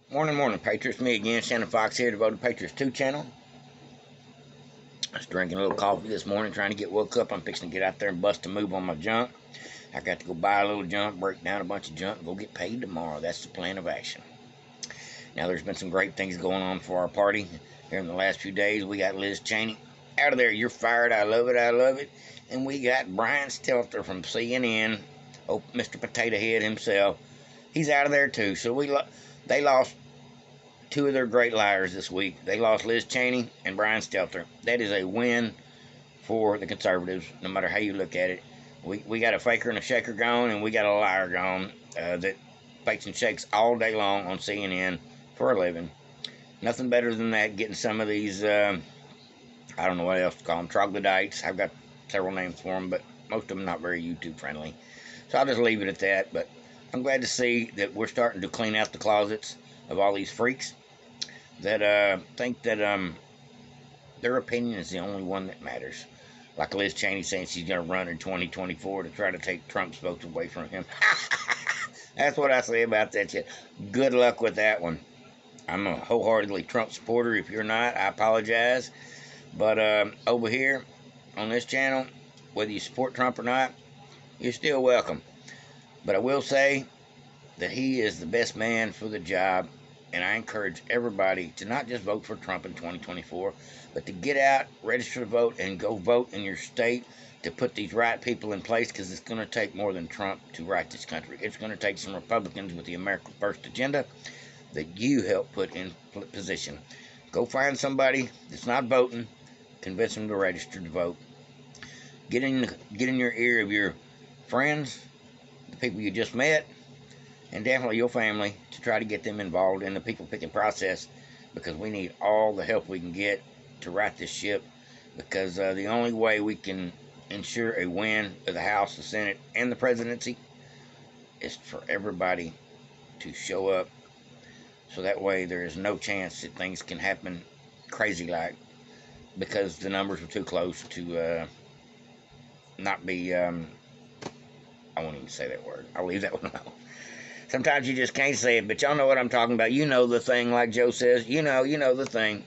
Morning, Patriots. Me again, Shannon Fox here, Devoted Patriots 2 channel. I was drinking a little coffee this morning, trying to get woke up. I'm fixing to get out there and bust a move on my junk. I got to go buy a little junk, break down a bunch of junk, and go get paid tomorrow. That's the plan of action. Now, there's been some great things going on for our party here in the last few days. We got Liz Cheney out of there. You're fired. I love it. I love it. And we got Brian Stelter from CNN. Oh, Mr. Potato Head himself. He's out of there too. So they lost two of their great liars this week. They lost Liz Cheney and Brian Stelter. That is a win for the conservatives, no matter how you look at it. We got a faker and a shaker gone, and we got a liar gone that fakes and shakes all day long on CNN for a living. Nothing better than that, getting some of these, I don't know what else to call them, troglodytes. I've got several names for them, but most of them not very YouTube friendly. So I'll just leave it at that. But I'm glad to see that we're starting to clean out the closets of all these freaks that think that their opinion is the only one that matters. Like Liz Cheney saying she's going to run in 2024 to try to take Trump's votes away from him. That's what I say about that shit. Good luck with that one. I'm a wholeheartedly Trump supporter. If you're not, I apologize. But over here on this channel, whether you support Trump or not, you're still welcome. But I will say that he is the best man for the job. And I encourage everybody to not just vote for Trump in 2024, but to get out, register to vote, and go vote in your state to put these right people in place, because it's going to take more than Trump to right this country. It's going to take some Republicans with the America First agenda that you help put in position. Go find somebody that's not voting, convince them to register to vote. Get in your ear of your friends, the people you just met, and definitely your family, to try to get them involved in the people picking process, because we need all the help we can get to right this ship, because the only way we can ensure a win of the House, the Senate, and the presidency is for everybody to show up, so that way there is no chance that things can happen crazy like, because the numbers are too close to not be, I won't even say that word. I'll leave that one alone. Sometimes you just can't say it, but y'all know what I'm talking about. You know the thing, like Joe says. You know the thing.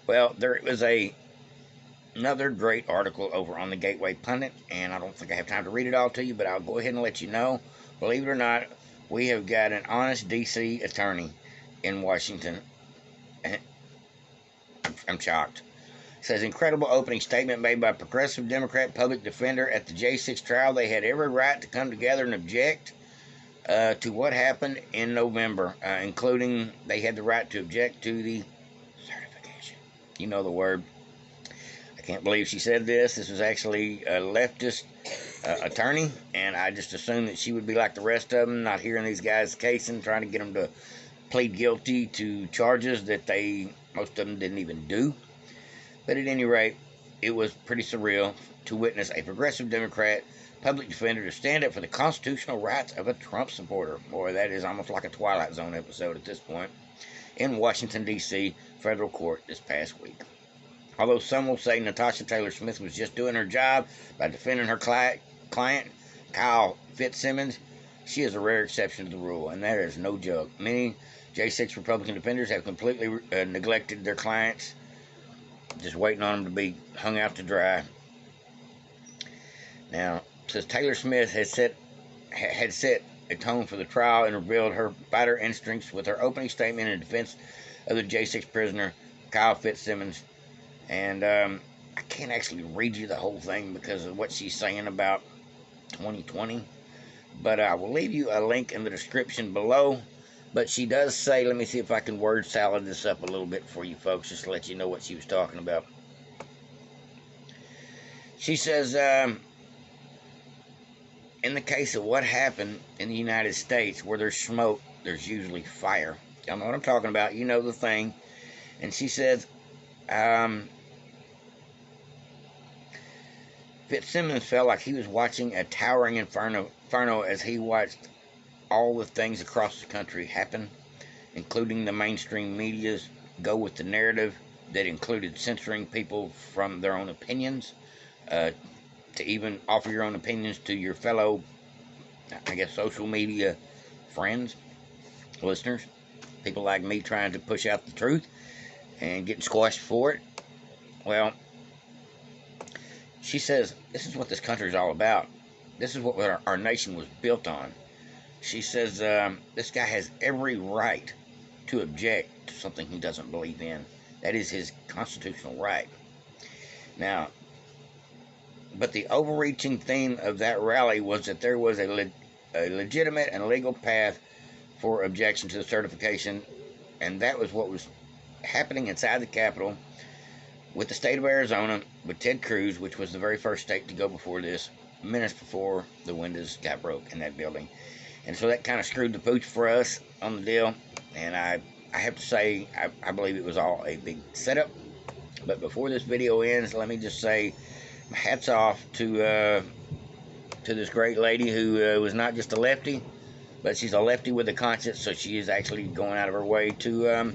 Well, there was another great article over on the Gateway Pundit, and I don't think I have time to read it all to you, but I'll go ahead and let you know. Believe it or not, we have got an honest D.C. attorney in Washington. I'm shocked. It says, incredible opening statement made by progressive Democrat public defender at the J6 trial. They had every right to come together and object to what happened in November, including they had the right to object to the certification. You know the word. I can't believe she said this. This was actually a leftist attorney, and I just assumed that she would be like the rest of them, not hearing these guys casing, trying to get them to plead guilty to charges that most of them didn't even do. But at any rate, it was pretty surreal to witness a progressive Democrat public defender to stand up for the constitutional rights of a Trump supporter. Boy, that is almost like a Twilight Zone episode at this point. In Washington, D.C. federal court this past week. Although some will say Natasha Taylor Smith was just doing her job by defending her client, Kyle Fitzsimmons, she is a rare exception to the rule, and that is no joke. Many J6 Republican defenders have completely neglected their clients, just waiting on them to be hung out to dry. Now, says Taylor Smith had set a tone for the trial and revealed her fighter instincts with her opening statement in defense of the J6 prisoner, Kyle Fitzsimmons. And I can't actually read you the whole thing because of what she's saying about 2020. But I will leave you a link in the description below. But she does say, let me see if I can word salad this up a little bit for you folks, just to let you know what she was talking about. She says, in the case of what happened in the United States, where there's smoke, there's usually fire. Y'all know what I'm talking about. You know the thing. And she says, Fitzsimmons felt like he was watching a towering inferno as he watched all the things across the country happen, including the mainstream media's go with the narrative that included censoring people from their own opinions, to even offer your own opinions to your fellow, I guess, social media friends, listeners. people like me trying to push out the truth and getting squashed for it. Well, she says this is what this country is all about. This is what our nation was built on. She says this guy has every right to object to something he doesn't believe in. That is his constitutional right. Now, but the overreaching theme of that rally was that there was a legitimate and legal path for objection to the certification, and that was what was happening inside the Capitol with the state of Arizona, with Ted Cruz, which was the very first state to go before this, minutes before the windows got broke in that building. And so that kind of screwed the pooch for us on the deal, and I have to say, I believe it was all a big setup. But before this video ends, let me just say, hats off to this great lady who was not just a lefty, but she's a lefty with a conscience, so she is actually going out of her way to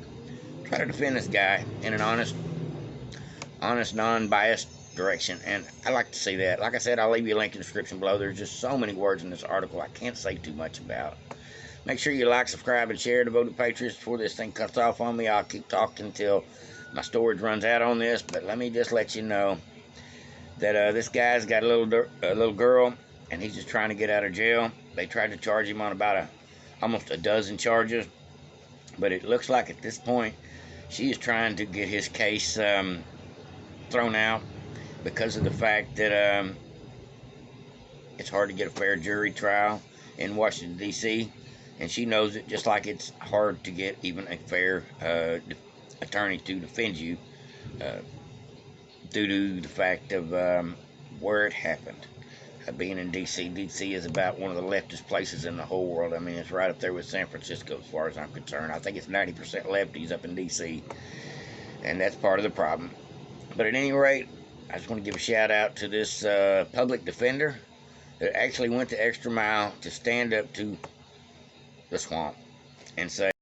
try to defend this guy in an honest, non-biased direction, and I like to see that. Like I said, I'll leave you a link in the description below. There's just so many words in this article I can't say too much about. Make sure you like, subscribe, and share Devoted Patriots before this thing cuts off on me. I'll keep talking until my storage runs out on this, but let me just let you know that this guy's got a little girl, and he's just trying to get out of jail. They tried to charge him on about almost a dozen charges, but it looks like at this point she is trying to get his case thrown out because of the fact that it's hard to get a fair jury trial in Washington, D.C., and she knows it, just like it's hard to get even a fair attorney to defend you due to the fact of where it happened. Being in D.C. D.C. is about one of the leftist places in the whole world. I mean, it's right up there with San Francisco as far as I'm concerned. I think it's 90% lefties up in D.C., and that's part of the problem. But at any rate, I just want to give a shout out to this public defender that actually went the extra mile to stand up to the swamp and say,